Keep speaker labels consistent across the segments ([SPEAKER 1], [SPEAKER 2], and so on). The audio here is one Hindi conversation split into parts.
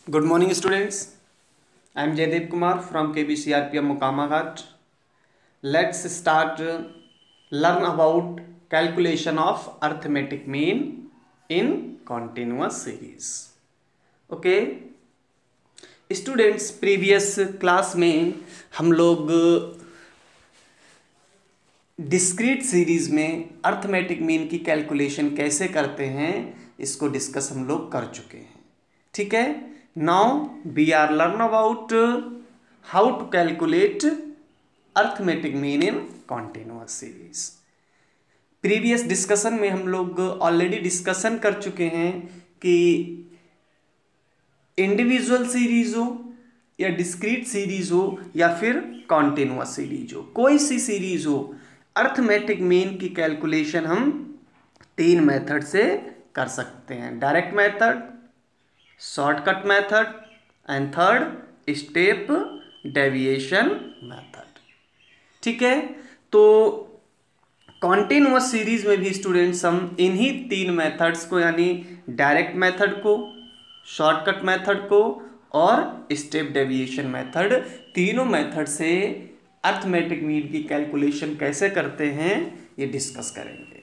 [SPEAKER 1] Good morning, students. I am Jaydeep Kumar from KBCRPM Mokamaghat. Let's start learn about calculation of arithmetic mean in continuous series. Okay, students, previous class में हम लोग डिस्क्रीट सीरीज में अर्थमेटिक मीन की कैलकुलेशन कैसे करते हैं इसको डिस्कस हम लोग कर चुके हैं. ठीक है. Now we are learn about how to calculate arithmetic mean in continuous series. Previous discussion में हम लोग ऑलरेडी डिस्कशन कर चुके हैं कि इंडिविजुअल सीरीज हो या डिस्क्रीट सीरीज हो या फिर कॉन्टिन्यूअस सीरीज हो, कोई सी सीरीज हो, अर्थमेटिक मीन की कैलकुलेशन हम 3 मेथड से कर सकते हैं. Direct method, shortcut method and third step deviation method. ठीक है. तो कॉन्टिन्यूअस सीरीज में भी स्टूडेंट्स हम इन्हीं 3 मेथड्स को यानी डायरेक्ट मेथड को, शॉर्टकट मेथड को और स्टेप डेविएशन मेथड, तीनों मेथड से अर्थमेटिक मीन की कैलकुलेशन कैसे करते हैं ये डिस्कस करेंगे.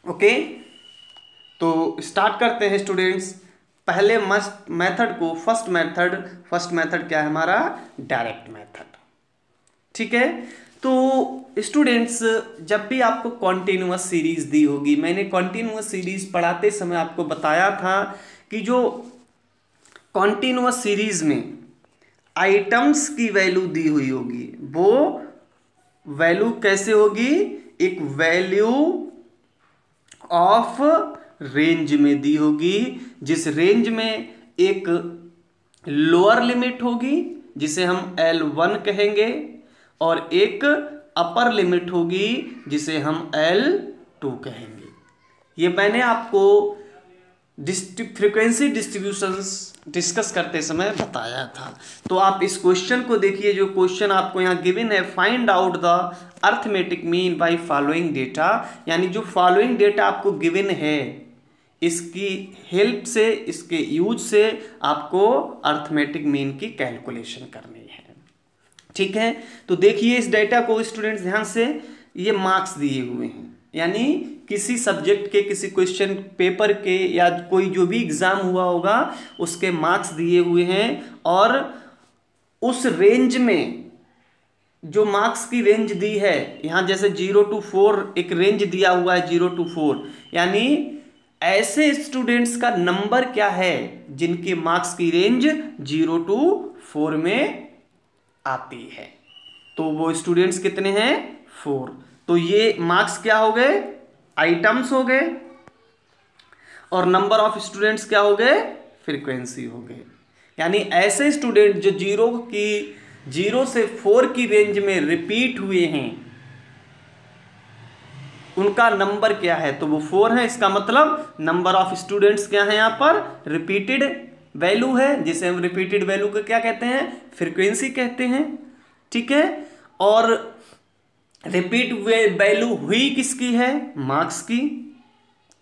[SPEAKER 1] ओके. तो स्टार्ट करते हैं स्टूडेंट्स. पहले मेथड को फर्स्ट मेथड क्या है हमारा? Direct method. ठीक है. तो स्टूडेंट्स, जब भी आपको कॉन्टिन्यूअस सीरीज दी होगी, मैंने कॉन्टिन्यूअस सीरीज पढ़ाते समय आपको बताया था कि जो कॉन्टिन्यूअस सीरीज में आइटम्स की वैल्यू दी हुई होगी वो वैल्यू कैसे होगी? एक वैल्यू ऑफ रेंज में दी होगी, जिस रेंज में एक लोअर लिमिट होगी जिसे हम L1 कहेंगे और एक अपर लिमिट होगी जिसे हम L2 कहेंगे. ये मैंने आपको फ्रीक्वेंसी डिस्ट्रीब्यूशंस डिस्कस करते समय बताया था. तो आप इस क्वेश्चन को देखिए. जो क्वेश्चन आपको यहाँ गिवन है, find out the arithmetic mean by following data, यानी जो फॉलोइंग डेटा आपको गिवन है इसकी हेल्प से, इसके यूज से आपको अर्थमेटिक मीन की कैलकुलेशन करनी है. ठीक है. तो देखिए इस डेटा को स्टूडेंट्स ध्यान से. ये मार्क्स दिए हुए हैं, यानी किसी सब्जेक्ट के, किसी क्वेश्चन पेपर के या कोई जो भी एग्जाम हुआ होगा उसके मार्क्स दिए हुए हैं और उस रेंज में जो मार्क्स की रेंज दी है, यहाँ जैसे 0 to 4 एक रेंज दिया हुआ है, 0 to 4, यानी ऐसे स्टूडेंट्स का नंबर क्या है जिनके मार्क्स की रेंज 0 to 4 में आती है. तो वो स्टूडेंट्स कितने हैं? 4. तो ये मार्क्स क्या हो गए? आइटम्स हो गए. और नंबर ऑफ स्टूडेंट्स क्या हो गए? फ्रीक्वेंसी हो गए. यानी ऐसे स्टूडेंट जो 0 से 4 की रेंज में रिपीट हुए हैं उनका नंबर क्या है? तो वो 4 है. इसका मतलब नंबर ऑफ स्टूडेंट्स क्या है? यहाँ पर रिपीटेड वैल्यू है, जिसे हम रिपीटेड वैल्यू को क्या कहते हैं? फ्रीक्वेंसी कहते हैं. ठीक है. और रिपीट वैल्यू हुई किसकी है? मार्क्स की.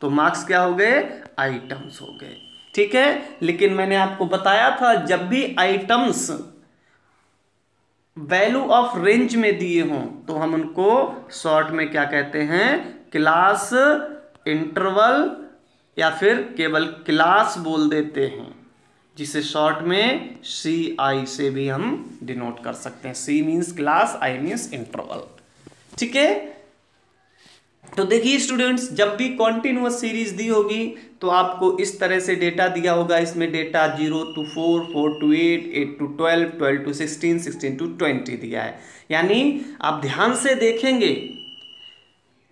[SPEAKER 1] तो मार्क्स क्या हो गए? आइटम्स हो गए. ठीक है. लेकिन मैंने आपको बताया था जब भी आइटम्स वैल्यू ऑफ रेंज में दिए हों तो हम उनको शॉर्ट में क्या कहते हैं? क्लास इंटरवल या फिर केवल क्लास बोल देते हैं, जिसे शॉर्ट में CI से भी हम डिनोट कर सकते हैं. C means class, I means interval. ठीक है. तो देखिए स्टूडेंट्स, जब भी कॉन्टिन्यूअस सीरीज दी होगी तो आपको इस तरह से डेटा दिया होगा. इसमें data 0 to 4, 4 to 8, 8 to 12, 12 to 16, 16 to 20 दिया है. यानी आप ध्यान से देखेंगे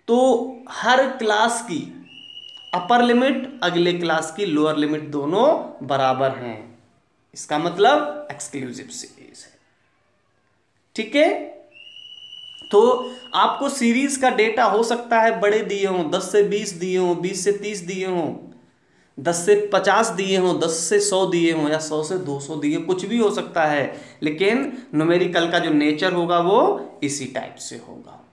[SPEAKER 1] तो हर क्लास की अपर लिमिट, अगले क्लास की लोअर लिमिट दोनों बराबर हैं. इसका मतलब एक्सक्लूसिव सीरीज है. ठीक है. तो आपको सीरीज का डेटा हो सकता है बड़े दिए हों, 10 से 20 दिए हों, 20 से 30 दिए हों, 10 से 50 दिए हों, 10 से 100 दिए हों या 100 से 200 दिए, कुछ भी हो सकता है. लेकिन न्यूमेरिकल का जो नेचर होगा वो इसी टाइप से होगा.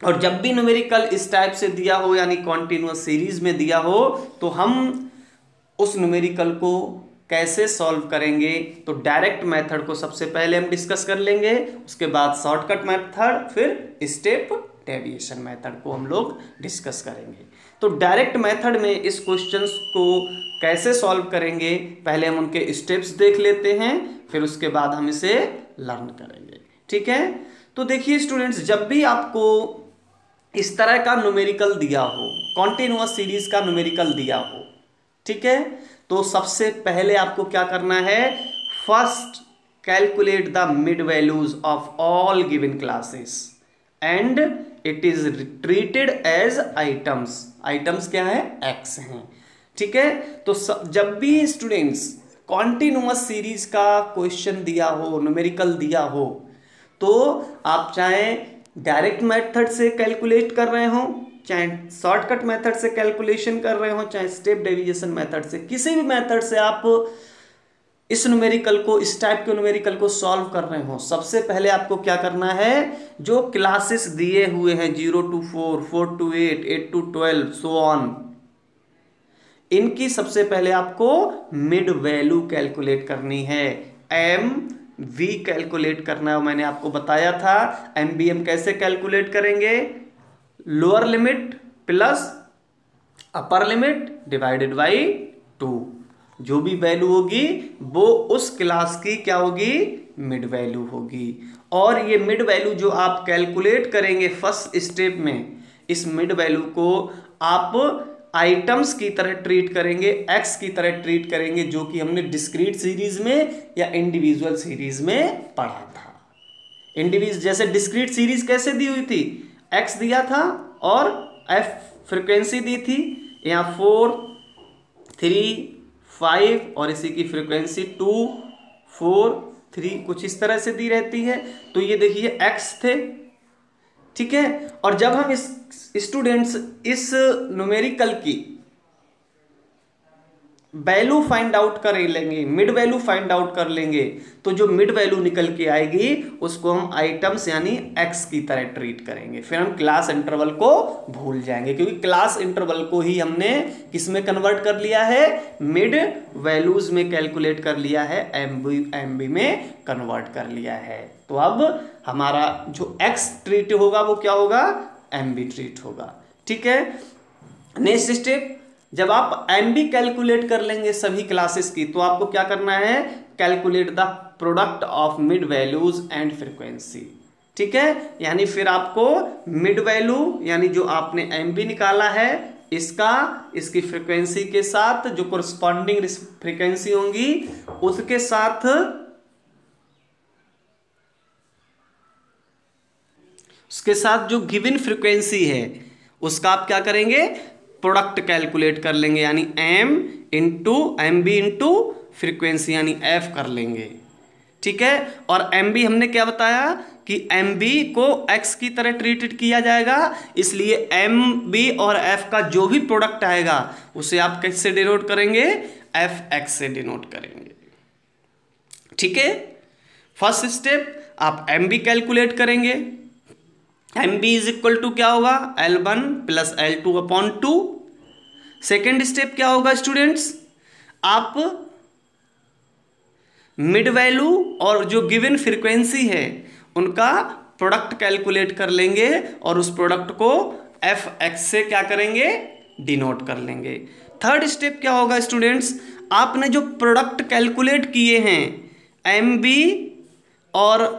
[SPEAKER 1] और जब भी न्यूमेरिकल इस टाइप से दिया हो यानी कॉन्टिन्यूअस सीरीज में दिया हो तो हम उस न्यूमेरिकल को कैसे सॉल्व करेंगे, तो डायरेक्ट मेथड को सबसे पहले हम डिस्कस कर लेंगे, उसके बाद शॉर्टकट मेथड, फिर स्टेप डेविएशन मेथड को हम लोग डिस्कस करेंगे। तो डायरेक्ट मेथड में इस क्वेश्चंस को कैसे सॉल्व करेंगे, पहले हम उनके स्टेप्स देख लेते हैं, फिर उसके बाद हम इसे लर्न करेंगे। ठीक है, तो देखिए स्टूडेंट्स, जब भी आपको इस तरह का न्यूमेरिकल दिया हो, कॉन्टिन्यूअस सीरीज का न्यूमेरिकल दिया हो, ठीक है, तो सबसे पहले आपको क्या करना है, first calculate the mid values of all given classes and it is treated as items. Items क्या है, एक्स हैं। ठीक है, तो जब भी स्टूडेंट्स कॉन्टिन्यूअस सीरीज का क्वेश्चन दिया हो, न्यूमेरिकल दिया हो, तो आप चाहे डायरेक्ट मेथड से कैलकुलेट कर रहे हो, चाहे शॉर्टकट मेथड से कैलकुलेशन कर रहे हो, चाहे स्टेप डेविएशन मेथड से, किसी भी मेथड से आप इस न्यूमेरिकल को, इस टाइप के न्यूमेरिकल को सॉल्व कर रहे हो, सबसे पहले आपको क्या करना है, जो क्लासेस दिए हुए हैं 0 to 4, 4 to 8, 8 to 12 so on, इनकी सबसे पहले आपको मिड वैल्यू कैलकुलेट करनी है, एम वी कैलकुलेट करना है। मैंने आपको बताया था एम बी एम कैसे कैलकुलेट करेंगे, lower limit plus upper limit divided by 2, जो भी वैल्यू होगी वो उस क्लास की क्या होगी, मिड वैल्यू होगी। और ये मिड वैल्यू जो आप कैलकुलेट करेंगे फर्स्ट स्टेप में, इस मिड वैल्यू को आप आइटम्स की तरह ट्रीट करेंगे, एक्स की तरह ट्रीट करेंगे, जो कि हमने डिस्क्रीट सीरीज में या इंडिविजुअल सीरीज में पढ़ा था। जैसे डिस्क्रीट सीरीज कैसे दी हुई थी, एक्स दिया था और एफ फ्रिक्वेंसी दी थी, यहाँ 4, 3, 5 और इसी की फ्रीक्वेंसी 2, 4, 3 कुछ इस तरह से दी रहती है। तो ये देखिए एक्स थे, ठीक है। और जब हम इस स्टूडेंट्स इस न्यूमेरिकल की वैल्यू फाइंड आउट कर लेंगे, मिड वैल्यू फाइंड आउट कर लेंगे, तो जो मिड वैल्यू निकल के आएगी उसको हम आइटम्स यानी एक्स की तरह ट्रीट करेंगे। फिर हम क्लास इंटरवल को भूल जाएंगे, क्योंकि क्लास इंटरवल को ही हमने किस में कन्वर्ट कर लिया है, मिड वैल्यूज में कैलकुलेट कर लिया है, एमबी में कन्वर्ट कर लिया है। तो अब हमारा जो एक्स ट्रीट होगा वो क्या होगा, एमबी ट्रीट होगा। ठीक है, नेक्स्ट स्टेप, जब आप एमबी कैलकुलेट कर लेंगे सभी क्लासेस की, तो आपको क्या करना है, calculate the product of mid values and frequency. ठीक है, यानी फिर आपको मिड वैल्यू यानी जो आपने एमबी निकाला है इसका, इसकी फ्रीक्वेंसी के साथ जो कोरस्पॉन्डिंग फ्रीक्वेंसी होंगी उसके साथ जो गिवन फ्रीक्वेंसी है उसका आप क्या करेंगे, प्रोडक्ट कैलकुलेट कर लेंगे, यानी M into M B into frequency यानी एफ कर लेंगे। ठीक है, और एम बी हमने क्या बताया कि एम बी को एक्स की तरह ट्रीटेड किया जाएगा, इसलिए एम बी और एफ का जो भी प्रोडक्ट आएगा उसे आप किससे डिनोट करेंगे, एफ एक्स से डिनोट करेंगे। ठीक है, फर्स्ट स्टेप आप एम बी कैलकुलेट करेंगे, M B is equal to क्या होगा, L1 plus L2 upon 2। Second step क्या होगा स्टूडेंट्स, आप मिड वैल्यू और जो गिवन फ्रीक्वेंसी है उनका प्रोडक्ट कैलकुलेट कर लेंगे और उस प्रोडक्ट को एफ एक्स से क्या करेंगे, डिनोट कर लेंगे। थर्ड स्टेप क्या होगा स्टूडेंट्स, आपने जो प्रोडक्ट कैलकुलेट किए हैं एम बी और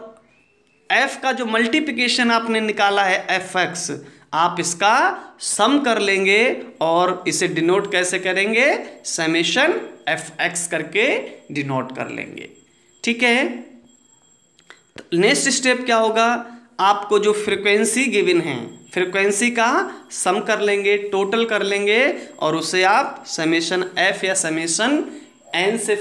[SPEAKER 1] एफ का जो मल्टीप्लिकेशन आपने निकाला है एफ एक्स, आप इसका सम कर लेंगे और इसे डिनोट कैसे करेंगे, समेशन एफ एक्स करके डिनोट कर लेंगे। ठीक है, नेक्स्ट स्टेप क्या होगा, आपको जो फ्रीक्वेंसी गिवन है फ्रीक्वेंसी का सम कर लेंगे, टोटल कर लेंगे और उसे आप समेशन एफ या समेशन एन से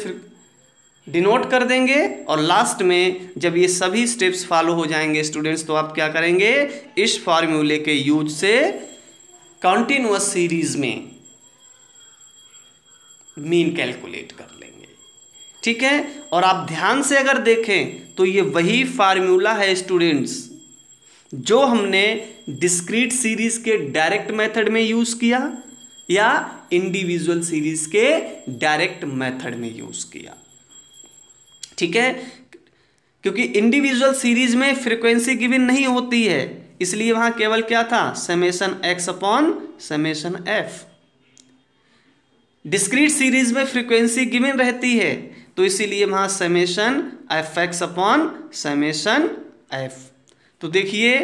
[SPEAKER 1] डिनोट कर देंगे। और लास्ट में जब ये सभी स्टेप्स फॉलो हो जाएंगे स्टूडेंट्स, तो आप क्या करेंगे, इस फॉर्मूले के यूज से कॉन्टिन्यूअस सीरीज में मीन कैलकुलेट कर लेंगे। ठीक है, और आप ध्यान से अगर देखें तो ये वही फार्मूला है स्टूडेंट्स जो हमने डिस्क्रीट सीरीज के डायरेक्ट मेथड में यूज किया, या इंडिविजुअल सीरीज के डायरेक्ट मेथड में यूज किया। ठीक है, क्योंकि इंडिविजुअल सीरीज में फ्रीक्वेंसी गिवन नहीं होती है, इसलिए वहां केवल क्या था, summation x upon summation F. Discrete series में फ्रीक्वेंसी गिवन रहती है, तो इसीलिए वहां summation F X upon summation F. तो देखिए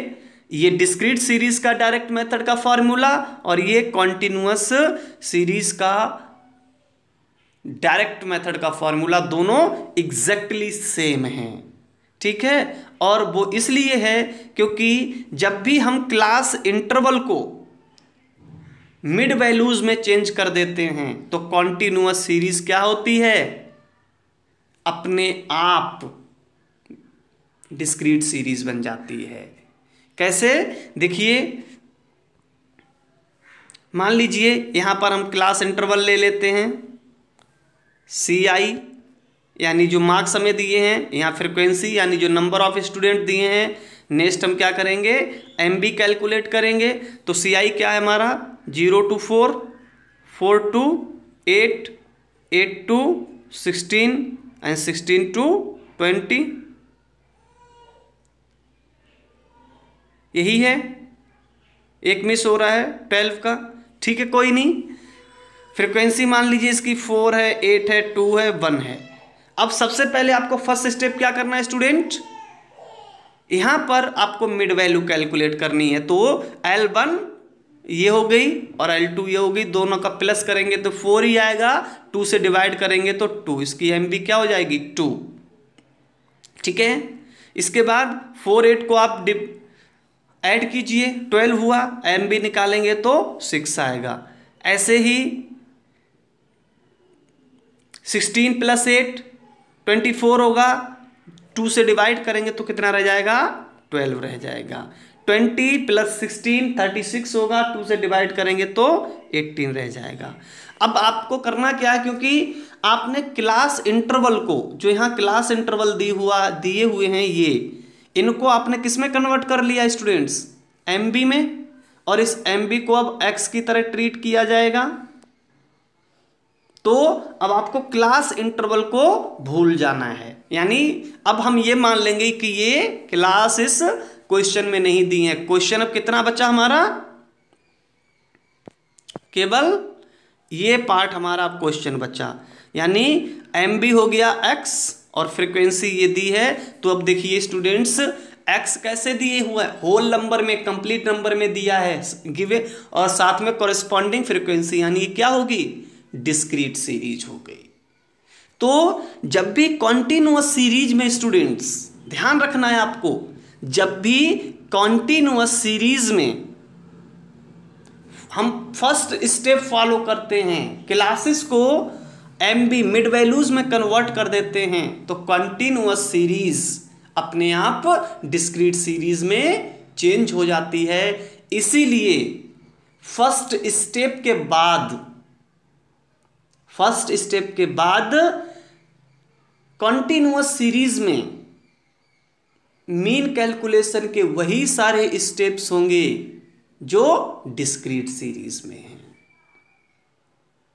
[SPEAKER 1] ये डिस्क्रीट सीरीज का डायरेक्ट मेथड का फॉर्मूला और ये कॉन्टिन्यूअस सीरीज का डायरेक्ट मेथड का फॉर्मूला दोनों एग्जैक्टली सेम है। ठीक है, और वो इसलिए है क्योंकि जब भी हम क्लास इंटरवल को मिड वैल्यूज में चेंज कर देते हैं तो कॉन्टिन्यूअस सीरीज क्या होती है, अपने आप डिस्क्रीट सीरीज बन जाती है। कैसे, देखिए मान लीजिए यहां पर हम क्लास इंटरवल ले लेते हैं CI यानी जो मार्क्स हमें दिए हैं, यहाँ फ्रीक्वेंसी यानी जो नंबर ऑफ स्टूडेंट दिए हैं। नेक्स्ट हम क्या करेंगे, MB कैलकुलेट करेंगे। तो CI क्या है हमारा, 0 to 4, 4 to 8, 8 to 16 and 16 to 20, यही है। एक मिस हो रहा है 12 का, ठीक है कोई नहीं। फ्रीक्वेंसी मान लीजिए इसकी 4 है, 8 है, 2 है, 1 है। अब सबसे पहले आपको फर्स्ट स्टेप क्या करना है स्टूडेंट, यहां पर आपको मिड वैल्यू कैलकुलेट करनी है। तो L1 ये हो गई और L2 ये हो गई, दोनों का प्लस करेंगे तो 4 ही आएगा, 2 से डिवाइड करेंगे तो 2, इसकी MB क्या हो जाएगी 2। ठीक है, इसके बाद 4 8 को आप ऐड कीजिए, 12 हुआ, MB निकालेंगे तो 6 आएगा। ऐसे ही 16 + 8 24 होगा, 2 से डिवाइड करेंगे तो कितना रह जाएगा 12 रह जाएगा। 20 + 16 36 होगा, 2 से डिवाइड करेंगे तो 18 रह जाएगा। अब आपको करना क्या है, क्योंकि आपने क्लास इंटरवल को, जो यहाँ क्लास इंटरवल दिए हुए हैं ये, इनको आपने किस में कन्वर्ट कर लिया स्टूडेंट्स, MB में, और इस MB को अब X की तरह ट्रीट किया जाएगा। तो अब आपको क्लास इंटरवल को भूल जाना है, यानी अब हम ये मान लेंगे कि ये क्लास इस क्वेश्चन में नहीं दी है। क्वेश्चन अब कितना बचा हमारा, केवल ये पार्ट हमारा अब क्वेश्चन बचा, यानी MB हो गया X और फ्रीक्वेंसी ये दी है। तो अब देखिए स्टूडेंट्स, X कैसे दिए हुआ है, होल नंबर में, कंप्लीट नंबर में दिया है गिवे, और साथ में कॉरेस्पॉन्डिंग फ्रीक्वेंसी, यानी क्या होगी, डिस्क्रीट सीरीज हो गई। तो जब भी कॉन्टिन्यूअस सीरीज में स्टूडेंट्स ध्यान रखना है आपको, जब भी कॉन्टिन्यूअस सीरीज में हम फर्स्ट स्टेप फॉलो करते हैं, क्लासेस को MB मिड वैल्यूज में कन्वर्ट कर देते हैं, तो कॉन्टिन्यूअस सीरीज अपने आप डिस्क्रीट सीरीज में चेंज हो जाती है। इसीलिए फर्स्ट स्टेप के बाद कॉन्टिन्यूअस सीरीज में मीन कैलकुलेशन के वही सारे स्टेप्स होंगे जो डिस्क्रीट सीरीज में हैं,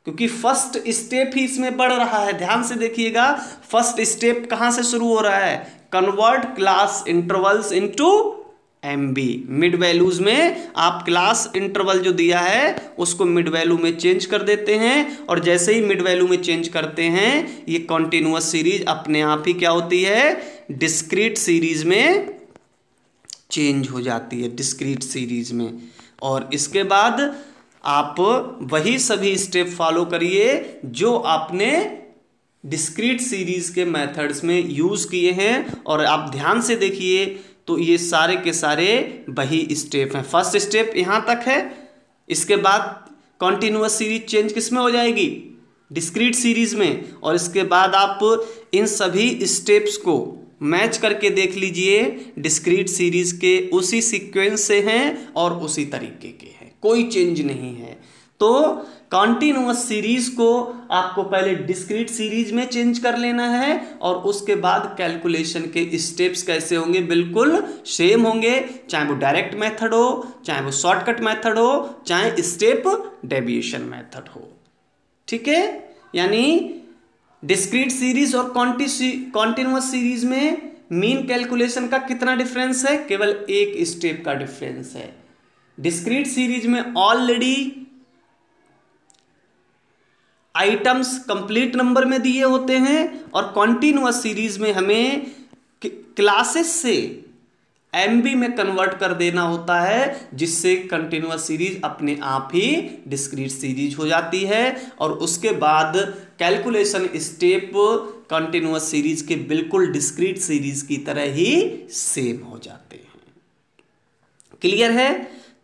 [SPEAKER 1] क्योंकि फर्स्ट स्टेप ही इसमें बढ़ रहा है। ध्यान से देखिएगा, फर्स्ट स्टेप कहां से शुरू हो रहा है, convert class intervals into MB। Mid values में आप क्लास इंटरवल जो दिया है उसको मिड वैल्यू में चेंज कर देते हैं, और जैसे ही मिड वैल्यू में चेंज करते हैं ये कॉन्टिन्यूअस सीरीज अपने आप ही क्या होती है, डिस्क्रीट सीरीज में चेंज हो जाती है, डिस्क्रीट सीरीज में। और इसके बाद आप वही सभी स्टेप फॉलो करिए जो आपने डिस्क्रीट सीरीज के मेथड्स में यूज किए हैं, और आप ध्यान से देखिए तो ये सारे के सारे वही स्टेप हैं। फर्स्ट स्टेप यहां तक है, इसके बाद कॉन्टिन्यूअस सीरीज चेंज किस में हो जाएगी, डिस्क्रीट सीरीज में, और इसके बाद आप इन सभी स्टेप्स को मैच करके देख लीजिए, डिस्क्रीट सीरीज के उसी सीक्वेंस से हैं और उसी तरीके के हैं, कोई चेंज नहीं है। तो कॉन्टिन्यूअस सीरीज को आपको पहले डिस्क्रीट सीरीज में चेंज कर लेना है और उसके बाद कैलकुलेशन के स्टेप्स कैसे होंगे, बिल्कुल सेम होंगे, चाहे वो डायरेक्ट मेथड हो, चाहे वो शॉर्टकट मेथड हो, चाहे स्टेप डेविएशन मेथड हो। ठीक है, यानी डिस्क्रीट सीरीज और कॉन्टिन्यूअस सीरीज में मीन कैलकुलेशन का कितना डिफरेंस है, केवल एक स्टेप का डिफरेंस है। डिस्क्रीट सीरीज में ऑलरेडी आइटम्स कंप्लीट नंबर में दिए होते हैं और कॉन्टिन्यूअस सीरीज में हमें क्लासेस से एमबी में कन्वर्ट कर देना होता है, जिससे कंटिन्यूअस सीरीज अपने आप ही डिस्क्रीट सीरीज हो जाती है और उसके बाद कैलकुलेशन स्टेप कंटिन्यूअस सीरीज के बिल्कुल डिस्क्रीट सीरीज की तरह ही सेम हो जाते हैं। क्लियर है?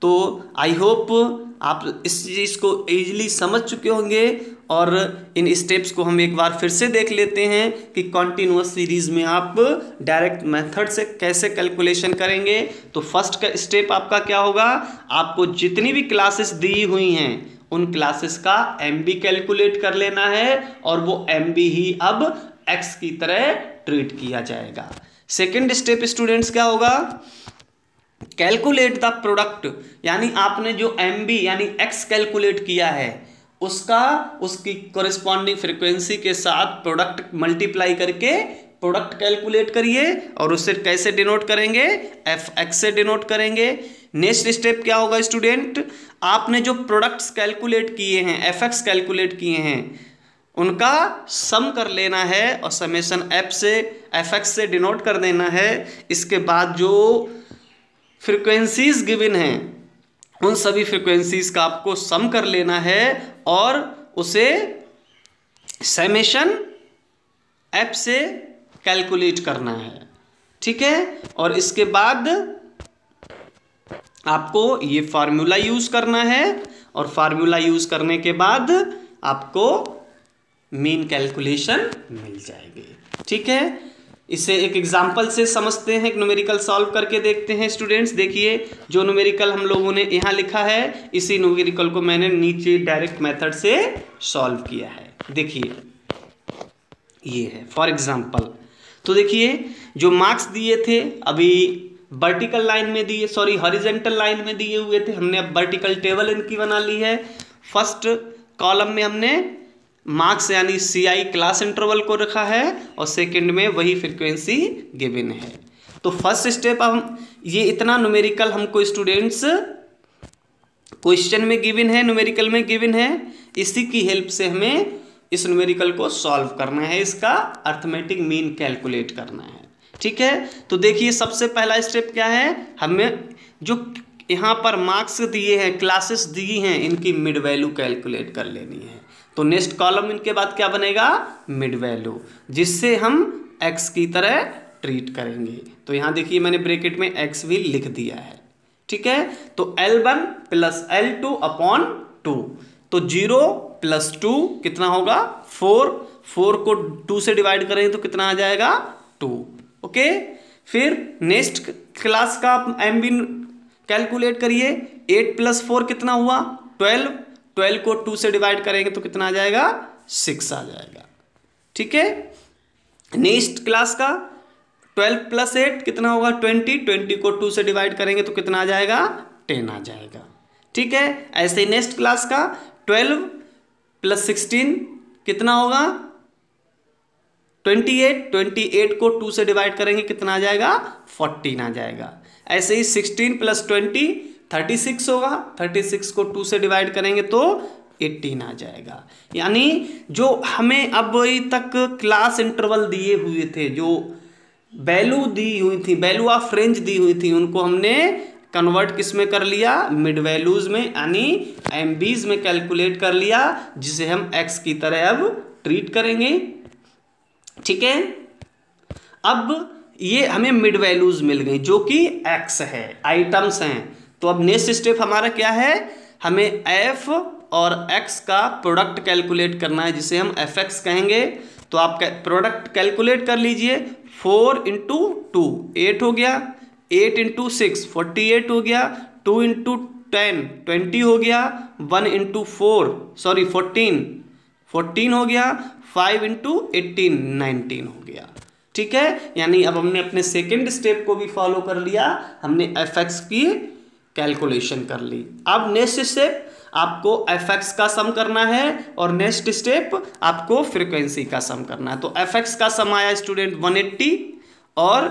[SPEAKER 1] तो आई होप आप इस चीज़ को इजीली समझ चुके होंगे और इन स्टेप्स को हम एक बार फिर से देख लेते हैं कि कॉन्टिन्यूअस सीरीज में आप डायरेक्ट मेथड से कैसे कैलकुलेशन करेंगे। तो फर्स्ट का स्टेप आपका क्या होगा, आपको जितनी भी क्लासेस दी हुई हैं उन क्लासेस का एमबी कैलकुलेट कर लेना है और वो एमबी ही अब एक्स की तरह ट्रीट किया जाएगा। सेकेंड स्टेप स्टूडेंट्स क्या होगा, कैलकुलेट द प्रोडक्ट, यानी आपने जो एमबी यानी एक्स कैलकुलेट किया है उसका उसकी कोरिस्पॉन्डिंग फ्रीक्वेंसी के साथ प्रोडक्ट मल्टीप्लाई करके प्रोडक्ट कैलकुलेट करिए और उससे कैसे डिनोट करेंगे, एफ एक्स से डिनोट करेंगे। नेक्स्ट स्टेप क्या होगा स्टूडेंट, आपने जो प्रोडक्ट्स कैलकुलेट किए हैं, एफ एक्स कैलकुलेट किए हैं, उनका सम कर लेना है और समेशन एफ से एफ एक्स से डिनोट कर देना है। इसके बाद जो फ्रीक्वेंसीज गिवन हैं उन सभी फ्रीक्वेंसीज का आपको सम कर लेना है और उसे समेशन एफ से कैलकुलेट करना है। ठीक है, और इसके बाद आपको ये फार्मूला यूज करना है और फार्मूला यूज करने के बाद आपको मीन कैलकुलेशन मिल जाएगी। ठीक है, इसे एक एग्जाम्पल से समझते हैं, एक न्यूमेरिकल सॉल्व करके देखते हैं स्टूडेंट्स। देखिए जो न्यूमेरिकल हम लोगों ने यहाँ लिखा है इसी न्यूमेरिकल को मैंने नीचे डायरेक्ट मेथड से सॉल्व किया है। देखिए ये है फॉर एग्जाम्पल। तो देखिए जो मार्क्स दिए थे अभी वर्टिकल लाइन में दिए, सॉरी हॉरिजॉन्टल लाइन में दिए हुए थे, हमने अब वर्टिकल टेबल इनकी बना ली है। फर्स्ट कॉलम में हमने मार्क्स यानी CI क्लास इंटरवल को रखा है और सेकंड में वही फ्रीक्वेंसी गिवन है। तो फर्स्ट स्टेप हम ये इतना न्यूमेरिकल हमको स्टूडेंट्स क्वेश्चन में गिवन है, न्यूमेरिकल में गिवन है, इसी की हेल्प से हमें इस न्यूमेरिकल को सॉल्व करना है, इसका अर्थमेटिक मीन कैलकुलेट करना है। ठीक है, तो देखिए सबसे पहला स्टेप क्या है, हमें जो यहाँ पर मार्क्स दिए हैं, क्लासेस दी हैं, इनकी मिड वैल्यू कैलकुलेट कर लेनी है। तो नेक्स्ट कॉलम इनके बाद क्या बनेगा, मिड वैल्यू, जिससे हम x की तरह ट्रीट करेंगे। तो यहाँ देखिए मैंने ब्रैकेट में x भी लिख दिया है। ठीक है, तो L1 प्लस L2 अपॉन 2, तो 0 प्लस 2 कितना होगा 4, 4 को 2 से डिवाइड करेंगे तो कितना आ जाएगा 2। ओके, फिर नेक्स्ट क्लास का एम बी कैलकुलेट करिए, 8 प्लस 4 कितना हुआ 12, 12 को 2 से डिवाइड करेंगे तो कितना आ जाएगा 6 आ जाएगा। ठीक है, नेक्स्ट क्लास का 12 प्लस 8 कितना होगा 20, 20 को 2 से डिवाइड करेंगे तो कितना आ जाएगा 10 आ जाएगा। ठीक है, ऐसे ही नेक्स्ट क्लास का 12 प्लस 16 कितना होगा 28, 28 को 2 से डिवाइड करेंगे कितना आ जाएगा 14 आ जाएगा। ऐसे ही 16 प्लस 20 36 होगा, 36 को 2 से डिवाइड करेंगे तो 18 आ जाएगा। यानी जो हमें अब तक क्लास इंटरवल दिए हुए थे, जो वैल्यू दी हुई थी, वैल्यू ऑफ रेंज दी हुई थी, उनको हमने कन्वर्ट किस में कर लिया, मिड वैल्यूज में यानी एमबीज में कैलकुलेट कर लिया, जिसे हम एक्स की तरह अब ट्रीट करेंगे। ठीक है, अब ये हमें मिड वैल्यूज मिल गई जो कि एक्स है, आइटम्स हैं। तो अब नेक्स्ट स्टेप हमारा क्या है, हमें एफ और एक्स का प्रोडक्ट कैलकुलेट करना है, जिसे हम एफ एक्स कहेंगे। तो आप प्रोडक्ट कैलकुलेट कर लीजिए, 4 इंटू 2 8 हो गया, 8 इंटू 6 48 हो गया, 2 इंटू 10 20 हो गया, 1 इंटू 4 सॉरी 14 हो गया, 5 इंटू 18 19 हो गया। ठीक है, यानी अब हमने अपने सेकेंड स्टेप को भी फॉलो कर लिया, हमने एफ एक्स की कैलकुलेशन कर ली। अब नेक्स्ट स्टेप आपको एफ एक्स का सम करना है और नेक्स्ट स्टेप आपको फ्रीक्वेंसी का सम करना है। तो एफ एक्स का सम आया स्टूडेंट 180 और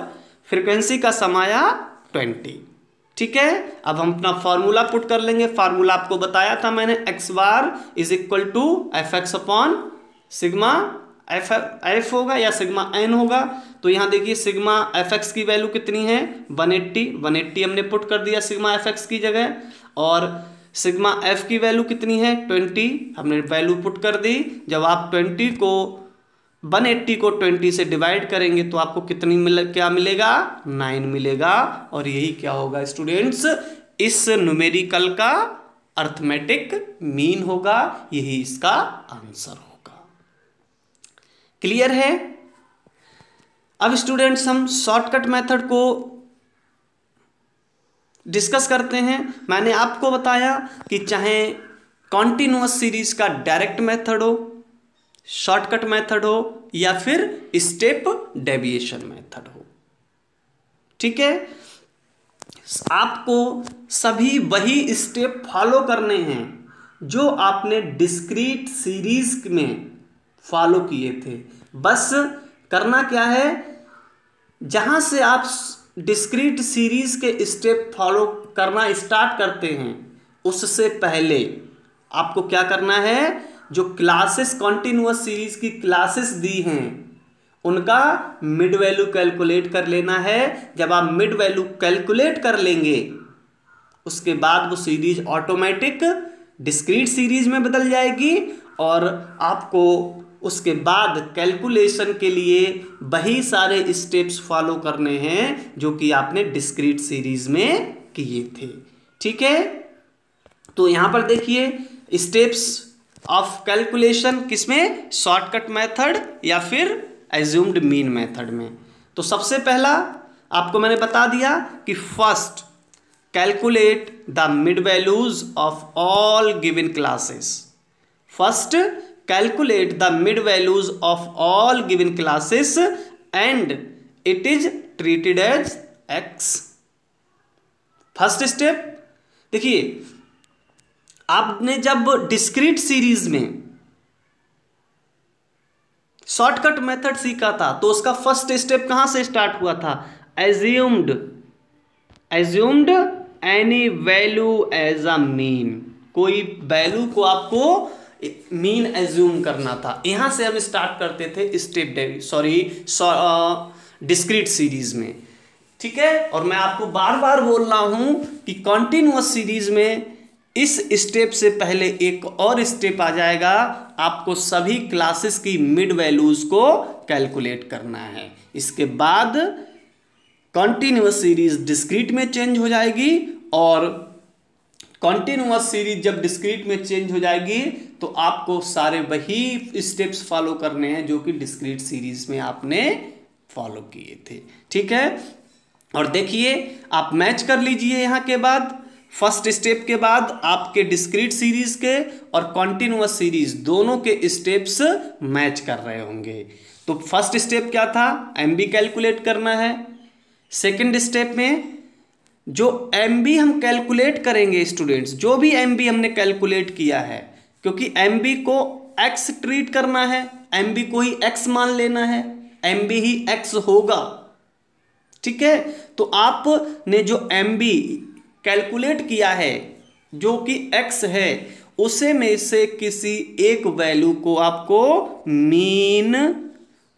[SPEAKER 1] फ्रीक्वेंसी का सम आया 20। ठीक है, अब हम अपना फॉर्मूला पुट कर लेंगे। फार्मूला आपको बताया था मैंने, X bar is equal to F X upon sigma F होगा या सिग्मा एन होगा। तो यहाँ देखिए सिग्मा एफ एक्स की वैल्यू कितनी है 180 हमने पुट कर दिया सिग्मा एफ एक्स की जगह, और सिग्मा एफ की वैल्यू कितनी है 20 हमने वैल्यू पुट कर दी। जब आप 180 को 20 से डिवाइड करेंगे तो आपको क्या मिलेगा 9 मिलेगा। और यही क्या होगा स्टूडेंट्स, इस न्यूमेरिकल का अर्थमेटिक मीन होगा, यही इसका आंसर होगा। क्लियर है। अब स्टूडेंट्स हम शॉर्टकट मेथड को डिस्कस करते हैं। मैंने आपको बताया कि चाहे कॉन्टिन्यूअस सीरीज का डायरेक्ट मेथड हो, शॉर्टकट मेथड हो या फिर स्टेप डेविएशन मेथड हो, ठीक है, आपको सभी वही स्टेप फॉलो करने हैं जो आपने डिस्क्रीट सीरीज में फॉलो किए थे। बस करना क्या है, जहां से आप डिस्क्रीट सीरीज के स्टेप फॉलो करना स्टार्ट करते हैं उससे पहले आपको क्या करना है, जो क्लासेस कॉन्टिन्यूअस सीरीज की क्लासेस दी हैं उनका मिड वैल्यू कैलकुलेट कर लेना है। जब आप मिड वैल्यू कैलकुलेट कर लेंगे उसके बाद वो सीरीज ऑटोमेटिक डिस्क्रीट सीरीज में बदल जाएगी और आपको उसके बाद कैलकुलेशन के लिए वही सारे स्टेप्स फॉलो करने हैं जो कि आपने डिस्क्रीट सीरीज में किए थे। ठीक है, तो यहां पर देखिए स्टेप्स ऑफ कैलकुलेशन किसमें, शॉर्टकट मेथड या फिर एज्यूम्ड मीन मेथड में। तो सबसे पहला आपको मैंने बता दिया कि first calculate the mid values of all given classes. First calculate the mid values of all given classes and it is treated as x। First step देखिए, आपने जब डिस्क्रीट सीरीज में शॉर्टकट मेथड सीखा था तो उसका फर्स्ट स्टेप कहां से स्टार्ट हुआ था, assumed any value as a mean. कोई वैल्यू को आपको मीन एज्यूम करना था, यहां से हम स्टार्ट करते थे स्टेप डिस्क्रीट सीरीज में। ठीक है, और मैं आपको बार बार बोल रहा हूं कि कॉन्टिन्यूअस सीरीज में इस स्टेप से पहले एक और स्टेप आ जाएगा, आपको सभी क्लासेस की मिड वैल्यूज को कैलकुलेट करना है। इसके बाद कॉन्टिन्यूअस सीरीज डिस्क्रीट में चेंज हो जाएगी और कॉन्टिन्यूअस सीरीज जब डिस्क्रीट में चेंज हो जाएगी तो आपको सारे वही स्टेप्स फॉलो करने हैं जो कि डिस्क्रीट सीरीज में आपने फॉलो किए थे। ठीक है, और देखिए आप मैच कर लीजिए यहां के बाद, फर्स्ट स्टेप के बाद आपके डिस्क्रीट सीरीज के और कॉन्टिन्यूअस सीरीज दोनों के स्टेप्स मैच कर रहे होंगे। तो फर्स्ट स्टेप क्या था, एमबी कैलकुलेट करना है। सेकेंड स्टेप में जो एमबी हम कैलकुलेट करेंगे स्टूडेंट्स, जो भी एमबी हमने कैलकुलेट किया है, क्योंकि एमबी को एक्स ट्रीट करना है, एमबी को ही एक्स मान लेना है, एमबी ही एक्स होगा। ठीक है, तो आपने जो एमबी कैलकुलेट किया है जो कि एक्स है, उसे में से किसी एक वैल्यू को आपको मीन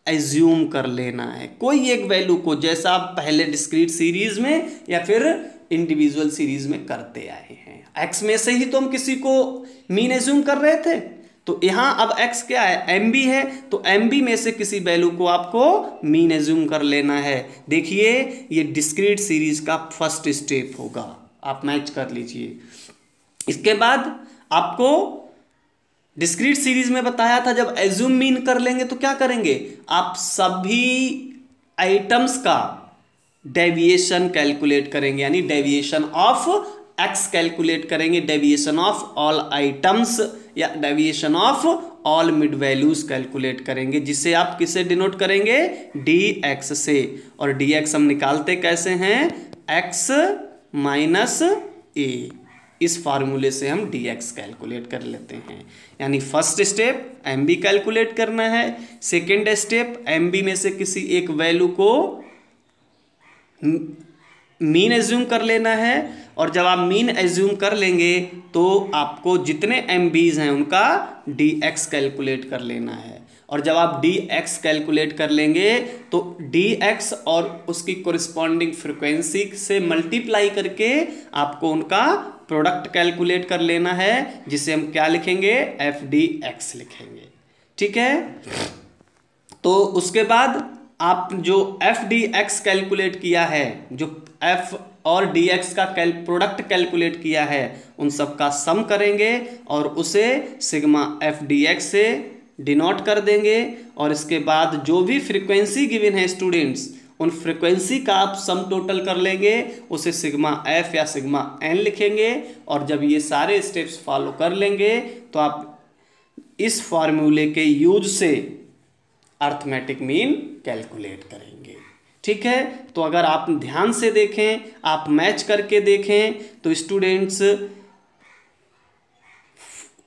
[SPEAKER 1] एज्यूम कर लेना है। कोई एक वैल्यू को, जैसा आप पहले डिस्क्रीट सीरीज में या फिर इंडिविजुअल सीरीज में करते आए हैं। एक्स में से ही तो हम किसी को मीन एज्यूम कर रहे थे, तो यहां अब एक्स क्या है, एमबी है, तो एमबी में से किसी वैल्यू को आपको मीन एज्यूम कर लेना है। देखिए ये डिस्क्रीट सीरीज का फर्स्ट स्टेप होगा, आप मैच कर लीजिए। इसके बाद आपको डिस्क्रीट सीरीज में बताया था जब एज्यूम मीन कर लेंगे तो क्या करेंगे, आप सभी आइटम्स का डेविएशन कैलकुलेट करेंगे, यानी डेविएशन ऑफ एक्स कैलकुलेट करेंगे, डेविएशन ऑफ ऑल आइटम्स या deviation of all mid values calculate करेंगे, जिसे आप किसे डिनोट करेंगे, डी एक्स से। और डी एक्स हम निकालते कैसे हैं, एक्स माइनस ए, इस फार्मूले से हम डी एक्स कैलकुलेट कर लेते हैं। यानी first step M B calculate करना है, सेकेंड स्टेप एम बी में से किसी एक वैल्यू को मीन एज्यूम कर लेना है, और जब आप मीन एज्यूम कर लेंगे तो आपको जितने एम बीज हैं उनका डी एक्स कैलकुलेट कर लेना है। और जब आप डी एक्स कैलकुलेट कर लेंगे तो डी एक्स और उसकी कोरिस्पॉन्डिंग फ्रिक्वेंसी से मल्टीप्लाई करके आपको उनका प्रोडक्ट कैलकुलेट कर लेना है, जिसे हम क्या लिखेंगे, एफ डी एक्स लिखेंगे। ठीक है, तो उसके बाद आप जो एफ डी एक्स कैलकुलेट किया है, जो एफ और डी एक्स का प्रोडक्ट कैलकुलेट किया है, उन सब का सम करेंगे और उसे सिग्मा एफ डी एक्स से डिनोट कर देंगे। और इसके बाद जो भी फ्रीक्वेंसी गिवन है स्टूडेंट्स, उन फ्रीक्वेंसी का आप सम टोटल कर लेंगे, उसे सिग्मा एफ या सिग्मा एन लिखेंगे। और जब ये सारे स्टेप्स फॉलो कर लेंगे तो आप इस फॉर्मूले के यूज से अर्थमेटिक मीन कैलकुलेट करेंगे। ठीक है, तो अगर आप ध्यान से देखें, आप मैच करके देखें, तो स्टूडेंट्स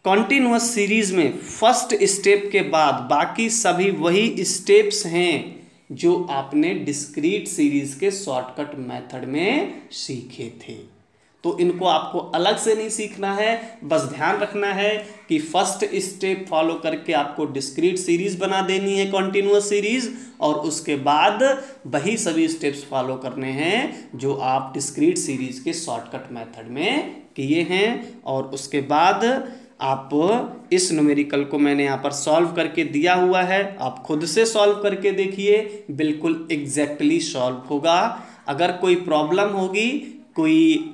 [SPEAKER 1] कॉन्टिन्यूअस सीरीज में फर्स्ट स्टेप के बाद बाकी सभी वही स्टेप्स हैं जो आपने डिस्क्रीट सीरीज के शॉर्टकट मेथड में सीखे थे। तो इनको आपको अलग से नहीं सीखना है, बस ध्यान रखना है कि फर्स्ट स्टेप फॉलो करके आपको डिस्क्रीट सीरीज बना देनी है, कॉन्टिन्यूअस सीरीज, और उसके बाद वही सभी स्टेप्स फॉलो करने हैं जो आप डिस्क्रीट सीरीज के शॉर्टकट मेथड में किए हैं। और उसके बाद आप इस न्यूमेरिकल को मैंने यहाँ पर सॉल्व करके दिया हुआ है, आप खुद से सॉल्व करके देखिए, बिल्कुल एग्जैक्टली सॉल्व होगा। अगर कोई प्रॉब्लम होगी, कोई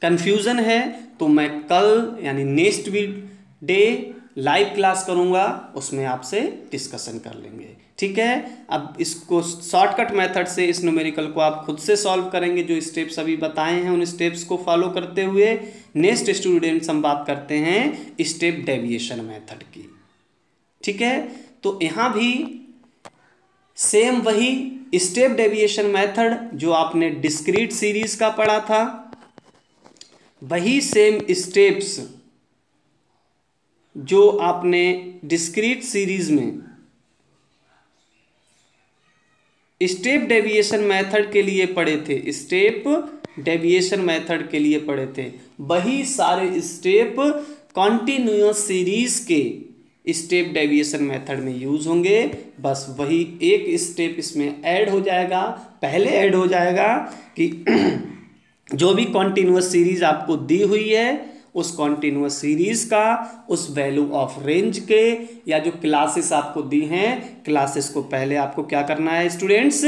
[SPEAKER 1] कंफ्यूजन है, तो मैं कल यानी नेक्स्ट डे लाइव क्लास करूंगा, उसमें आपसे डिस्कशन कर लेंगे। ठीक है, अब इसको शॉर्टकट मेथड से इस न्यूमेरिकल को आप खुद से सॉल्व करेंगे, जो स्टेप्स अभी बताए हैं उन स्टेप्स को फॉलो करते हुए। नेक्स्ट स्टूडेंट्स हम बात करते हैं स्टेप डेविएशन मेथड की। ठीक है, तो यहाँ भी सेम वही स्टेप डेविएशन मेथड जो आपने डिस्क्रीट सीरीज का पढ़ा था, वही सेम स्टेप्स जो आपने डिस्क्रीट सीरीज में स्टेप डेविएशन मेथड के लिए पढ़े थे, स्टेप डेविएशन मेथड के लिए पढ़े थे, वही सारे स्टेप कॉन्टिन्यूअस सीरीज के स्टेप डेविएशन मेथड में यूज होंगे। बस वही एक स्टेप इसमें ऐड हो जाएगा। पहले ऐड हो जाएगा कि जो भी कॉन्टिन्यूअस सीरीज आपको दी हुई है, उस कॉन्टिन्यूअस सीरीज का उस वैल्यू ऑफ रेंज के या जो क्लासेस आपको दी हैं, क्लासेस को पहले आपको क्या करना है स्टूडेंट्स,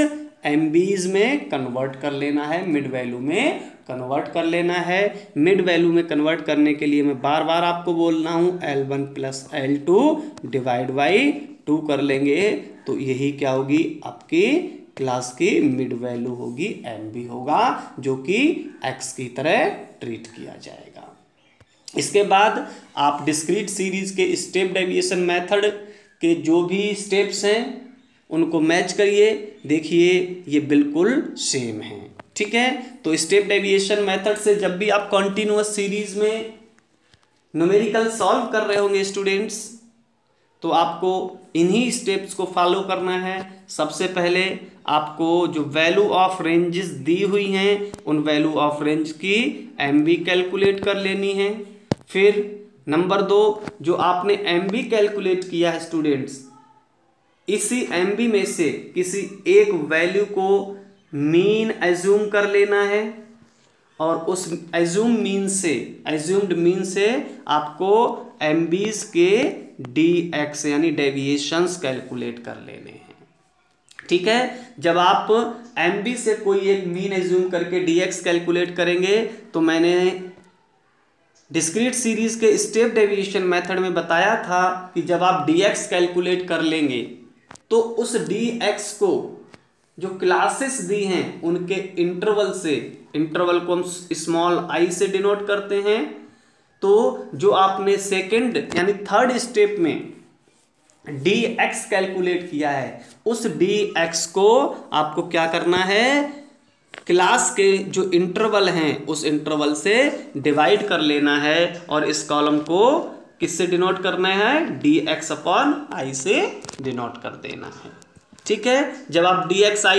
[SPEAKER 1] एमबीज में कन्वर्ट कर लेना है, मिड वैल्यू में कन्वर्ट कर लेना है। मिड वैल्यू में कन्वर्ट करने के लिए मैं बार बार आपको बोल रहा हूँ, L1 plus L2 divide by 2 कर लेंगे, तो यही क्या होगी, आपकी क्लास की मिड वैल्यू होगी, एमबी होगा, जो कि एक्स की तरह ट्रीट किया जाएगा। इसके बाद आप डिस्क्रीट सीरीज के स्टेप डेविएशन मेथड के जो भी स्टेप्स हैं उनको मैच करिए, देखिए ये बिल्कुल सेम है। ठीक है, तो स्टेप डेविएशन मेथड से जब भी आप कॉन्टिन्यूअस सीरीज में न्यूमेरिकल सॉल्व कर रहे होंगे स्टूडेंट्स, तो आपको इन्हीं स्टेप्स को फॉलो करना है। सबसे पहले आपको जो वैल्यू ऑफ रेंजेस दी हुई हैं, उन वैल्यू ऑफ रेंज की एमबी कैलकुलेट कर लेनी है। फिर नंबर 2, जो आपने एमबी कैलकुलेट किया है स्टूडेंट्स, इसी एमबी में से किसी एक वैल्यू को मीन एज्यूम कर लेना है, और उस एज्यूम्ड मीन से आपको एमबीज के डी एक्स यानी डेविएशंस कैलकुलेट कर लेने हैं। ठीक है, जब आप एमबी से कोई एक मीन एज्यूम करके डी एक्स कैलकुलेट करेंगे, तो मैंने डिस्क्रीट सीरीज के स्टेप डेविएशन मेथड में बताया था कि जब आप डी एक्स कैलकुलेट कर लेंगे तो उस डी एक्स को जो क्लासेस दी हैं उनके इंटरवल से, इंटरवल को हम स्मॉल आई से डिनोट करते हैं। तो जो आपने सेकंड यानी थर्ड स्टेप में dx कैलकुलेट किया है, उस dx को आपको क्या करना है, क्लास के जो इंटरवल हैं उस इंटरवल से डिवाइड कर लेना है और इस कॉलम को किससे डिनोट करना है, dx अपॉन आई से डिनोट कर देना है। ठीक है, जब आप dxi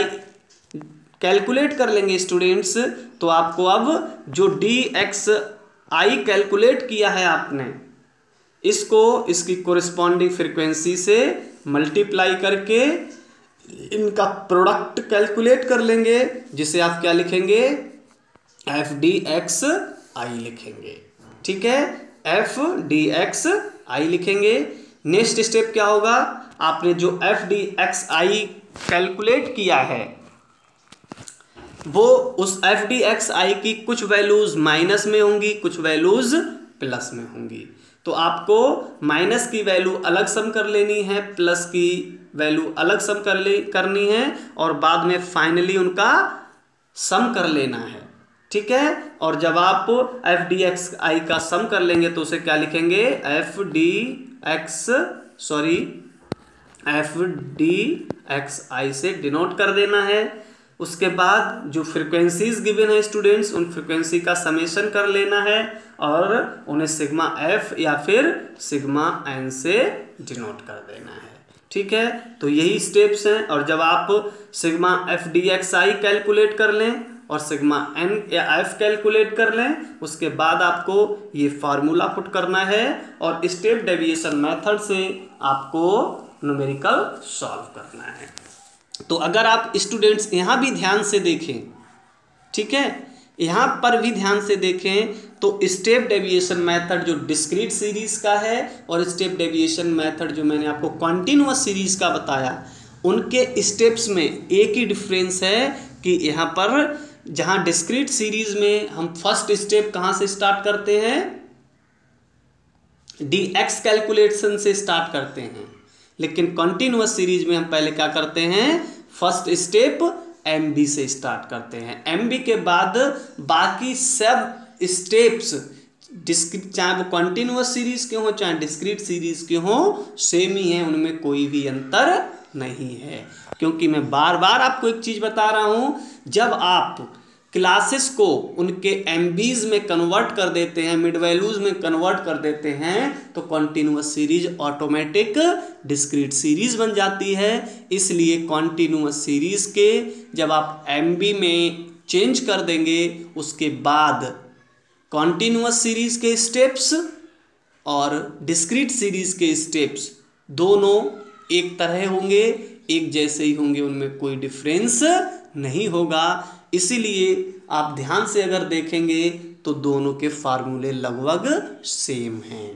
[SPEAKER 1] कैलकुलेट कर लेंगे स्टूडेंट्स, तो आपको अब जो dxi कैलकुलेट किया है आपने, इसको इसकी कोरिस्पॉन्डिंग फ्रीक्वेंसी से मल्टीप्लाई करके इनका प्रोडक्ट कैलकुलेट कर लेंगे, जिसे आप क्या लिखेंगे, एफ डी एक्स आई लिखेंगे। ठीक है, एफ डी एक्स आई लिखेंगे। नेक्स्ट स्टेप क्या होगा, आपने जो F D x I calculate किया है वो उस एफ डी एक्स आई की कुछ वैल्यूज माइनस में होंगी, कुछ वैल्यूज प्लस में होंगी। तो आपको माइनस की वैल्यू अलग सम कर लेनी है, प्लस की वैल्यू अलग सम करनी है और बाद में फाइनली उनका सम कर लेना है। ठीक है, और जब आप एफ डी एक्स आई का सम कर लेंगे तो उसे क्या लिखेंगे, एफ डी एक्स आई से डिनोट कर देना है। उसके बाद जो फ्रीक्वेंसीज गिवन है स्टूडेंट्स, उन फ्रीक्वेंसी का समेशन कर लेना है और उन्हें सिग्मा एफ या फिर सिग्मा एन से डिनोट कर देना है। ठीक है, तो यही स्टेप्स हैं। और जब आप sigma F D x I calculate कर लें और सिग्मा एन या एफ कैलकुलेट कर लें, उसके बाद आपको ये फार्मूला पुट करना है और स्टेप डेविएशन मेथड से आपको न्यूमेरिकल सॉल्व करना है। तो अगर आप स्टूडेंट्स यहाँ भी ध्यान से देखें, ठीक है, यहाँ पर भी ध्यान से देखें तो स्टेप डेविएशन मेथड जो डिस्क्रीट सीरीज का है और स्टेप डेविएशन मेथड जो मैंने आपको कॉन्टिन्यूअस सीरीज का बताया, उनके स्टेप्स में एक ही डिफरेंस है कि यहाँ पर जहाँ डिस्क्रीट सीरीज में हम फर्स्ट स्टेप कहाँ से स्टार्ट करते हैं, dx कैलकुलेशन से स्टार्ट करते हैं, लेकिन कॉन्टिन्यूअस सीरीज में हम पहले क्या करते हैं, फर्स्ट स्टेप MB से स्टार्ट करते हैं। MB के बाद बाकी सब स्टेप्स चाहे वो कॉन्टिन्यूअस सीरीज के हो चाहे डिस्क्रीट सीरीज के हो, सेम ही है, उनमें कोई भी अंतर नहीं है। क्योंकि मैं बार बार आपको एक चीज बता रहा हूं, जब आप क्लासेस को उनके MBs में कन्वर्ट कर देते हैं, मिड वैल्यूज में कन्वर्ट कर देते हैं, तो continuous series automatic discrete series बन जाती है। इसलिए कॉन्टिन्यूअस सीरीज के जब आप MB में चेंज कर देंगे, उसके बाद कॉन्टिन्यूअस सीरीज के स्टेप्स और डिस्क्रीट सीरीज के स्टेप्स दोनों एक तरह होंगे, एक जैसे ही होंगे, उनमें कोई डिफरेंस नहीं होगा। इसीलिए आप ध्यान से अगर देखेंगे तो दोनों के फार्मूले लगभग सेम हैं,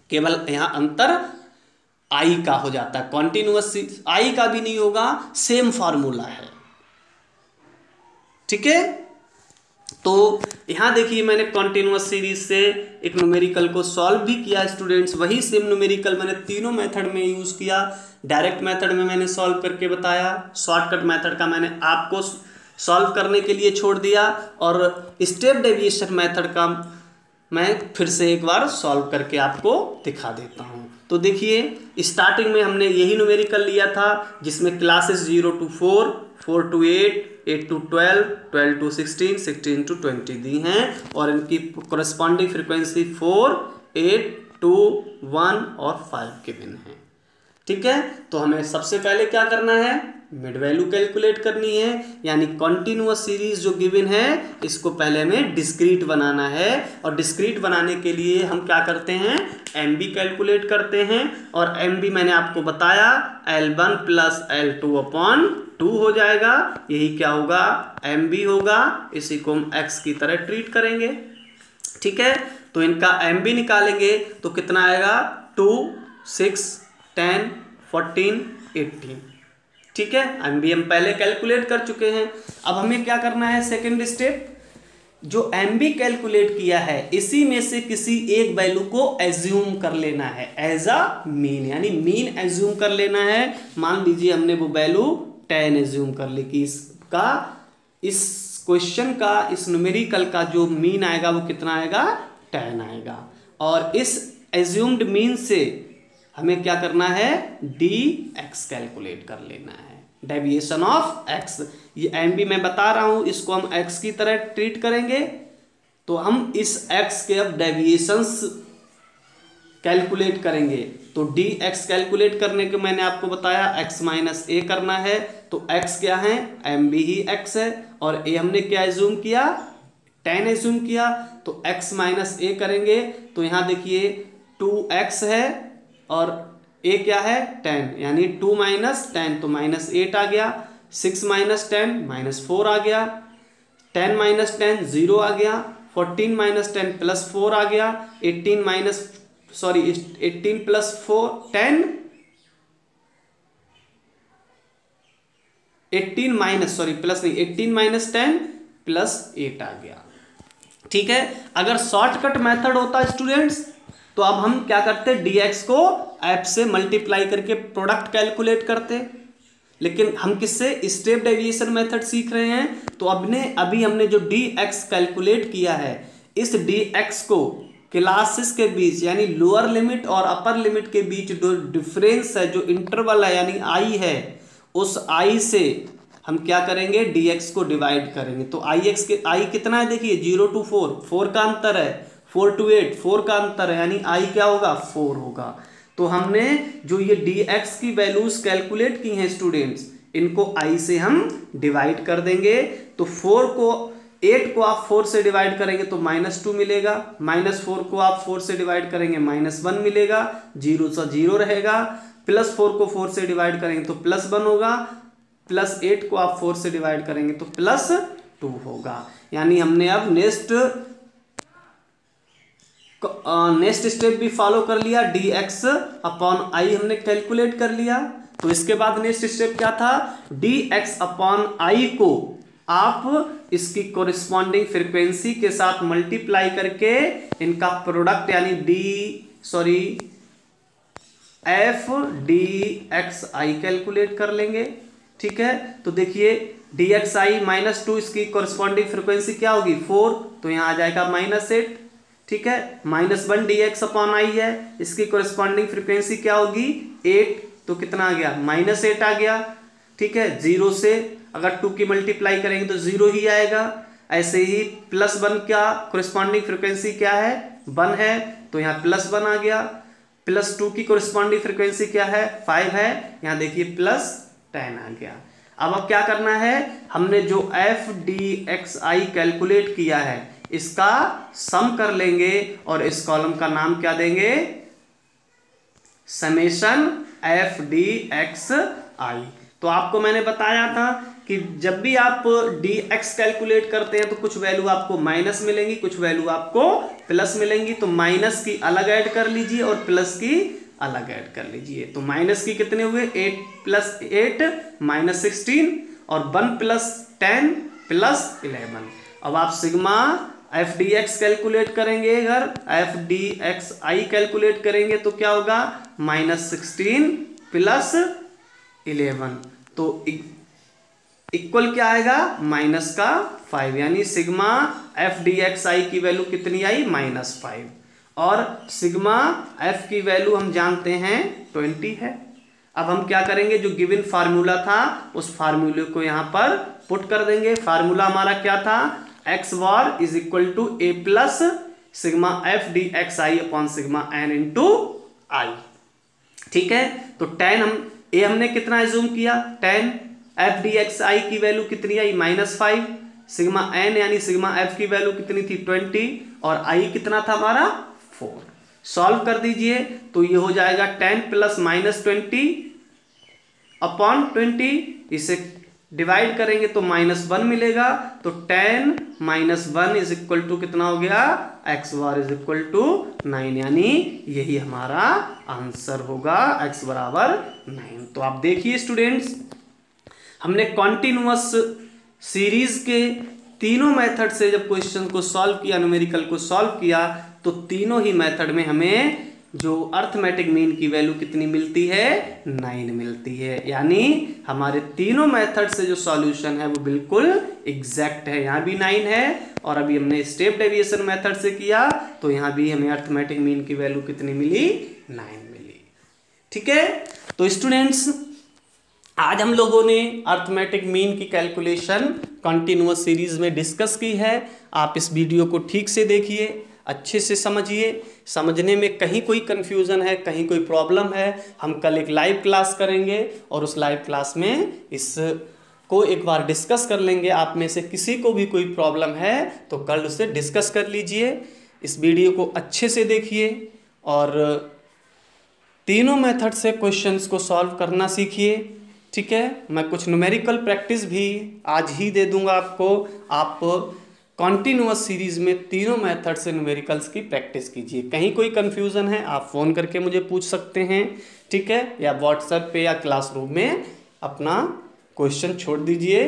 [SPEAKER 1] केवल यहाँ अंतर आई का हो जाता है, कॉन्टिन्यूअस आई का भी नहीं होगा, सेम फार्मूला है। ठीक है, तो यहाँ देखिए मैंने कॉन्टिन्यूअस सीरीज से एक न्यूमेरिकल को सॉल्व भी किया स्टूडेंट्स, वही सेम न्यूमेरिकल मैंने तीनों मेथड में यूज किया। डायरेक्ट मेथड में मैंने सॉल्व करके बताया, शॉर्टकट मेथड का मैंने आपको सॉल्व करने के लिए छोड़ दिया, और स्टेप डेविएशन मेथड का मैं फिर से एक बार सॉल्व करके आपको दिखा देता हूँ। तो देखिए स्टार्टिंग में हमने यही न्यूमेरिकल लिया था जिसमें classes 0 to 4, 4 to 8, 8 to 12, 12 to 16, 16 to 20 दी हैं और इनकी कोरस्पॉन्डिंग फ्रीक्वेंसी 4, 8, 2, 1 और 5 गिवन है। ठीक है, तो हमें सबसे पहले क्या करना है, मिड वैल्यू कैलकुलेट करनी है, यानी कॉन्टिन्यूअस सीरीज जो गिवन है इसको पहले हमें डिस्क्रीट बनाना है, और डिस्क्रीट बनाने के लिए हम क्या करते हैं, MB कैलकुलेट करते हैं। और MB मैंने आपको बताया L1 प्लस L2 अपॉन 2 हो जाएगा, यही क्या होगा, MB होगा। इसी को हम X की तरह ट्रीट करेंगे। ठीक है, तो इनका MB निकालेंगे तो कितना आएगा, 2, 6, 10, 14, 18। ठीक है, MB हम पहले कैलकुलेट कर चुके हैं। अब हमें क्या करना है, सेकंड स्टेप, जो MB कैलकुलेट किया है इसी में से किसी एक वैल्यू को एज्यूम कर लेना है एज अ मीन, यानी मीन एज्यूम कर लेना है। मान लीजिए हमने वो वैल्यू 10 एज्यूम कर ले कि इसका, इस क्वेश्चन का, इस न्यूमेरिकल का जो मीन आएगा वो कितना आएगा, 10 आएगा। और इस एज्यूम्ड मीन से हमें क्या करना है, dx कैलकुलेट कर लेना है, डेविएशन ऑफ x। ये MB मैं बता रहा हूं, इसको हम x की तरह ट्रीट करेंगे, तो हम इस x के अब डेविएशंस कैलकुलेट करेंगे। तो dx कैलकुलेट करने के मैंने आपको बताया x माइनस a करना है, तो x क्या है, MB ही x है, और a हमने क्या एज्यूम किया, 10 एज्यूम किया, तो x माइनस a करेंगे, तो यहाँ देखिए 2x है और a क्या है, 10, यानी 2 माइनस 10 तो माइनस 8 आ गया, 6 माइनस 10 माइनस 4 आ गया, 10 माइनस 10 0 आ गया, 14 माइनस 10 प्लस 4 आ गया, 18 प्लस 4 10, 18 माइनस 10 प्लस 8 आ गया। ठीक है, अगर शॉर्टकट मेथड होता स्टूडेंट्स तो अब हम क्या करते, dx को f से मल्टीप्लाई करके प्रोडक्ट कैलकुलेट करते, लेकिन हम किससे, स्टेप डेविएशन मेथड सीख रहे हैं। तो अभी हमने जो dx कैलकुलेट किया है, इस dx को क्लासेस के बीच यानी लोअर लिमिट और अपर लिमिट के बीच जो डिफरेंस है, जो इंटरवल है यानी i है, उस i से हम क्या करेंगे, dx को डिवाइड करेंगे। तो i कितना है, देखिए 0 to 4 का अंतर है, 4 to 8 4 का अंतर है, यानी i क्या होगा, 4 होगा। तो हमने जो ये dx की वैल्यूज कैलकुलेट की हैं स्टूडेंट्स, इनको i से हम डिवाइड कर देंगे। तो 8 को आप 4 से डिवाइड करेंगे तो -2 मिलेगा, -4 को आप 4 से डिवाइड करेंगे -1 मिलेगा, 0 सा 0 रहेगा, +4 को 4 से डिवाइड करेंगे तो +1 होगा, +8 को आप 4 से डिवाइड करेंगे तो +2 होगा। यानी हमने अब नेक्स्ट स्टेप भी फॉलो कर लिया, dx अपॉन i हमने कैलकुलेट कर लिया। तो इसके बाद नेक्स्ट स्टेप क्या था, dx अपॉन i को आप इसकी कोरिस्पॉन्डिंग फ्रीक्वेंसी के साथ मल्टीप्लाई करके इनका प्रोडक्ट यानी f dxi कैलकुलेट कर लेंगे। ठीक है, तो देखिए dxi -2 इसकी कोरिस्पॉन्डिंग फ्रीक्वेंसी क्या होगी, 4, तो यहाँ आ जाएगा -8। ठीक है, -1 dx अपॉन i है, इसकी कोरिस्पॉन्डिंग फ्रीक्वेंसी क्या होगी, 8, तो कितना आ गया, -8 आ गया। ठीक है, 0 से अगर 2 की मल्टीप्लाई करेंगे तो 0 ही आएगा। ऐसे ही +1 का कोरिस्पॉन्डिंग फ्रीक्वेंसी क्या है, 1 है, तो यहाँ +1 आ गया। +2 की कोरिस्पॉन्डिंग फ्रीक्वेंसी क्या है, 5 है, यहाँ देखिए +10 आ गया। अब क्या करना है, हमने जो f dxi कैलकुलेट किया है इसका सम कर लेंगे और इस कॉलम का नाम क्या देंगे, समेशन f dxi। तो आपको मैंने बताया था कि जब भी आप dx कैलकुलेट करते हैं तो कुछ वैल्यू आपको माइनस मिलेंगी, कुछ वैल्यू आपको प्लस मिलेंगी। तो माइनस की अलग ऐड कर लीजिए और प्लस की अलग ऐड कर लीजिए। तो माइनस की कितने हुए, 8 + 8 -16 और 1 + 10 + 11। अब आप सिग्मा f dx कैलकुलेट करेंगे, अगर f dxi कैलकुलेट करेंगे तो क्या होगा, -16 + 11, तो इक्वल क्या आएगा, -5, यानी सिग्मा f dxi की वैल्यू कितनी आई, -5, और सिग्मा f की वैल्यू हम जानते हैं 20 है। अब हम क्या करेंगे, जो गिवन फार्मूला था उस फार्मूले को यहाँ पर पुट कर देंगे। फार्मूला हमारा क्या था, x bar = a plus sigma f dxi upon sigma n into i। ठीक है, तो 10 हमने कितना एज्यूम किया, 10, f dxi की वैल्यू कितनी आई, -5, सिग्मा n यानी सिग्मा f की वैल्यू कितनी थी, 20, और i कितना था हमारा, 4। सॉल्व कर दीजिए तो ये हो जाएगा 10 + -20 अपॉन 20, इसे डिवाइड करेंगे तो -1 मिलेगा। तो 10 - 1 = कितना हो गया, x bar = 9, यानी यही हमारा आंसर होगा, x = 9। तो आप देखिए स्टूडेंट्स, हमने कॉन्टिन्यूअस सीरीज के तीनों मेथड से जब क्वेश्चन को सॉल्व किया, न्यूमेरिकल को सॉल्व किया, तो तीनों ही मेथड में हमें जो अर्थमेटिक मीन की वैल्यू कितनी मिलती है, 9 मिलती है। यानी हमारे तीनों मेथड से जो सॉल्यूशन है वो बिल्कुल एग्जैक्ट है। यहाँ भी 9 है और अभी हमने स्टेप डेविएशन मेथड से किया तो यहाँ भी हमें अर्थमेटिक मीन की वैल्यू कितनी मिली, 9 मिली। ठीक है, तो स्टूडेंट्स आज हम लोगों ने अर्थमेटिक मीन की कैलकुलेशन कंटिन्यूअस सीरीज में डिस्कस की है। आप इस वीडियो को ठीक से देखिए, अच्छे से समझिए, समझने में कहीं कोई कंफ्यूजन है, कहीं कोई प्रॉब्लम है, हम कल एक लाइव क्लास करेंगे और उस लाइव क्लास में इसको एक बार डिस्कस कर लेंगे। आप में से किसी को भी कोई प्रॉब्लम है तो कल उससे डिस्कस कर लीजिए। इस वीडियो को अच्छे से देखिए और तीनों मेथड से क्वेश्चंस को सॉल्व करना सीखिए। ठीक है, मैं कुछ न्यूमेरिकल प्रैक्टिस भी आज ही दे दूंगा आपको। आप कॉन्टिन्यूअस सीरीज में तीनों मेथड से न्यूमेरिकल्स की प्रैक्टिस कीजिए। कहीं कोई कंफ्यूजन है आप फ़ोन करके मुझे पूछ सकते हैं, ठीक है, या व्हाट्सएप पे या क्लासरूम में अपना क्वेश्चन छोड़ दीजिए,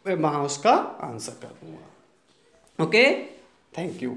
[SPEAKER 1] मैं वहाँ उसका आंसर कर दूंगा। Okay, thank you.